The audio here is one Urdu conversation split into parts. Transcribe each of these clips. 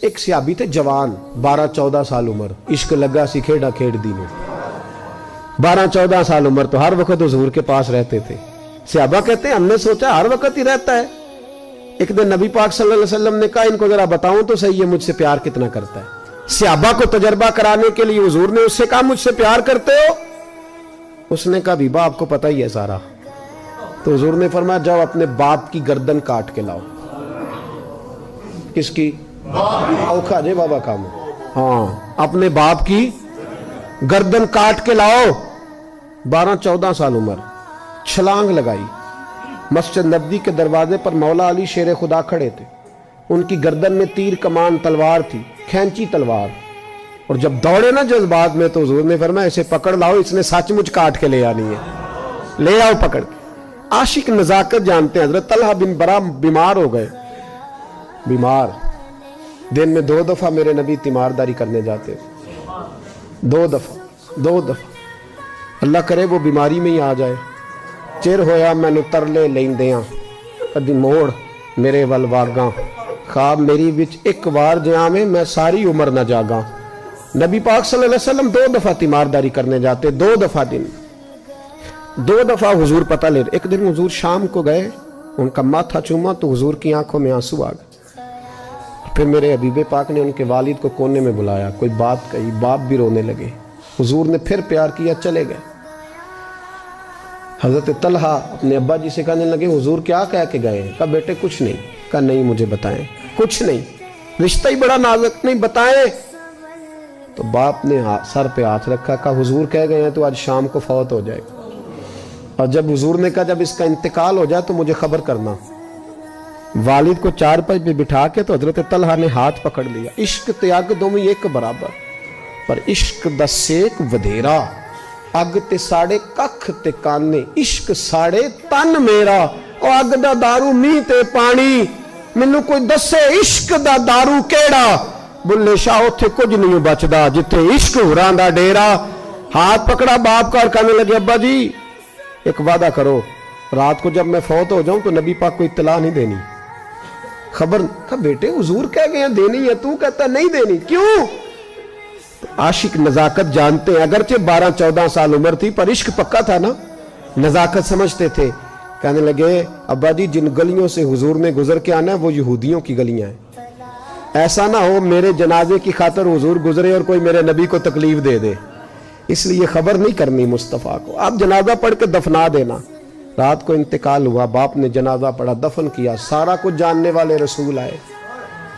ایک صحابی تھے جوان 12-14 سال عمر, عشق لگا سی کھیڑا کھیڑ دی میں. 12-14 سال عمر تو ہر وقت حضور کے پاس رہتے تھے. صحابہ کہتے ہیں ہم نے سوچا ہر وقت ہی رہتا ہے. ایک دن نبی پاک صلی اللہ علیہ وسلم نے کہا ان کو ذرا بتاؤں تو صحیح ہے مجھ سے پیار کتنا کرتا ہے. صحابہ کو تجربہ کرانے کے لیے حضور نے اس سے کہا مجھ سے پیار کرتے ہو؟ اس نے کہا بیبا آپ کو پتہ ہی ہے سارا. تو حضور نے فرمایا جاؤ اپنے باپ کی گردن کاٹ کے لاؤ. کس کی؟ اوکھا جے بابا کام. ہاں اپنے باپ کی گردن کاٹ کے لاؤ. 12-14 سال عمر, چھلانگ لگائی. مسجد نبوی کے دروازے پر مولا علی شیر خدا کھڑے تھے. ان کی گردن میں تیر کمان تلوار تھی, کھینچی تلوار. اور جب دوڑے نا جذبات میں تو حضور نے فرمایا اسے پکڑ لاؤ, اس نے سچ مچ کاٹ کے لے آنی ہے. لے آؤ پکڑ کے. عاشق نزاکت جانتے ہیں. حضرت طلحہ بن برا بیمار ہو گئے. بیمار, دن میں 2 دفعہ میرے نبی تیمارداری کرنے جاتے. 2 دفعہ. اللہ کرے وہ بیماری میں ہی آ جائے. چر ہویا مینو ترلے لیندیاں کدی موڑ میرے ول واگاں, خواب میری وچ ایک وار جہاں میں ساری عمر نہ جاگاں. نبی پاک صلی اللہ علیہ وسلم 2 دفعہ تیمارداری کرنے جاتے. 2 دفعہ دن, 2 دفعہ حضور پتہ لے. ایک دن حضور شام کو گئے, ان کا ماتھا چوما تو حضور کی آنکھوں میں آنسو آ گئے. پھر میرے حبیب پاک نے ان کے والد کو کونے میں بلایا, کوئی بات کہی, باپ بھی رونے لگے. حضور نے پھر پیار کیا, چلے گئے. حضرت طلحہ اپنے ابا جی سے کہنے لگے حضور کیا کہہ کے گئے؟ کہا بیٹے کچھ نہیں. کہا نہیں مجھے بتائیں. کچھ نہیں, رشتہ ہی بڑا نازک, نہیں بتائیں. تو باپ نے سر پہ ہاتھ رکھا, کہا حضور کہہ گئے ہیں تو آج شام کو فوت ہو جائے گا. اور جب حضور نے کہا جب اس کا انتقال ہو جائے تو مجھے خبر کرنا. والد کو چارپائی پہ بٹھا کے تو حضرت طلحہ نے ہاتھ پکڑ لیا. عشق تے اگ دوویں ایک برابر, پر عشق دا سیک ودھیرا. اگ تے ساڑے ککھ تے کانے, عشق ساڑے تن میرا. او اگ دا دارو می تے پانی, مینوں کوئی دسے عشق دا دارو کیڑا. بلے شاہ اتھے کچھ نہیں بچدا جتھے عشق ہوراں دا ڈیرا. ہاتھ پکڑا باپ کا اور کہنے لگے ابا جی ایک وعدہ کرو, رات کو جب میں فوت ہو جاؤں تو نبی پاک کو اطلاع نہیں دینی. خبر. کہا بیٹے حضور کہہ گئے ہیں دینی ہے, تو کہتا نہیں دینی, کیوں؟ عاشق نزاکت جانتے ہیں. اگرچہ 12-14 سال عمر تھی پر عشق پکا تھا نا, نزاکت سمجھتے تھے. کہنے لگے ابا جی جن گلیوں سے حضور نے گزر کے آنا ہے وہ یہودیوں کی گلیاں ہیں. ایسا نہ ہو میرے جنازے کی خاطر حضور گزرے اور کوئی میرے نبی کو تکلیف دے دے, اس لیے خبر نہیں کرنی مصطفیٰ کو. آپ جنازہ پڑھ کے دفنا دینا. رات کو انتقال ہوا, باپ نے جنازہ پڑھا, دفن کیا. سارا کچھ جاننے والے رسول آئے.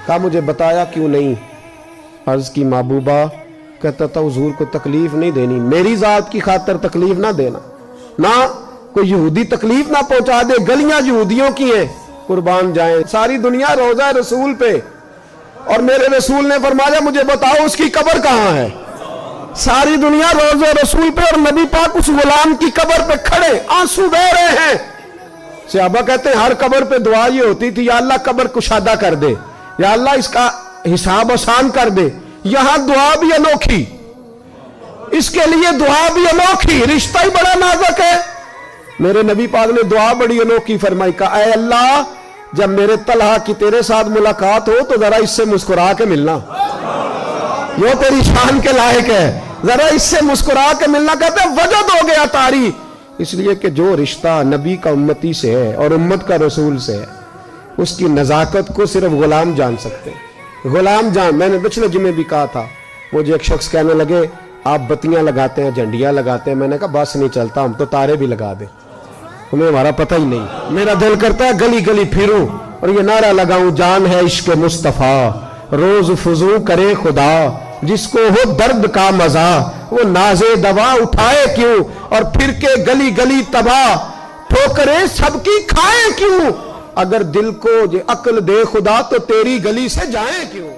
کہا مجھے بتایا کیوں نہیں؟ عرض کی محبوبہ. کہتا تھا حضور کو تکلیف نہیں دینی, میری ذات کی خاطر تکلیف نہ دینا, نہ کوئی یہودی تکلیف نہ پہنچا دے. گلیاں یہودیوں کی ہیں, قربان جائیں. ساری دنیا روزہ رسول پہ, اور میرے رسول نے فرمایا مجھے بتاؤ اس کی قبر کہاں ہے. ساری دنیا روزہ رسول پہ, اور نبی پاک اس غلام کی قبر پہ کھڑے آنسو بہہ رہے ہیں. صحابہ کہتے ہیں ہر قبر پہ دعا یہ ہوتی تھی یا اللہ قبر کشادہ کر دے, یا اللہ اس کا حساب آسان کر دے. یہاں دعا بھی انوکھی, اس کے لیے دعا بھی انوکھی, رشتہ ہی بڑا نازک ہے. میرے نبی پاک نے دعا بڑی انوکھی فرمائی. کہا اے اللہ جب میرے طلحہ کی تیرے ساتھ ملاقات ہو تو ذرا اس سے مسکرا کے ملنا, یہ تیری شان کے لائق ہے, ذرا اس سے مسکرا کے ملنا. کہتے ہیں وجد ہو گیا طاری, اس لیے کہ جو رشتہ نبی کا امتی سے ہے اور امت کا رسول سے ہے اس کی نزاکت کو صرف غلام جان سکتے ہیں. غلام جان. میں نے پچھلے جمعے بھی کہا تھا, مجھے ایک شخص کہنے لگے آپ بتیاں لگاتے ہیں, جھنڈیاں لگاتے ہیں. میں نے کہا بس نہیں چلتا, ہم تو تارے بھی لگا دیں, ہمیں ہمارا پتہ ہی نہیں. میرا دل کرتا ہے گلی گلی پھروں اور یہ نعرہ لگاؤں جان ہے عشق مصطفیٰ, روز فضو کرے خدا, جس کو ہو درد کا مزہ وہ نازے دوا اٹھائے کیوں, اور پھر کے گلی گلی تباہ ٹھوکریں سب کی کھائیں کیوں. اگر دل کو عقل دے خدا تو تیری گلی سے جائیں کیوں.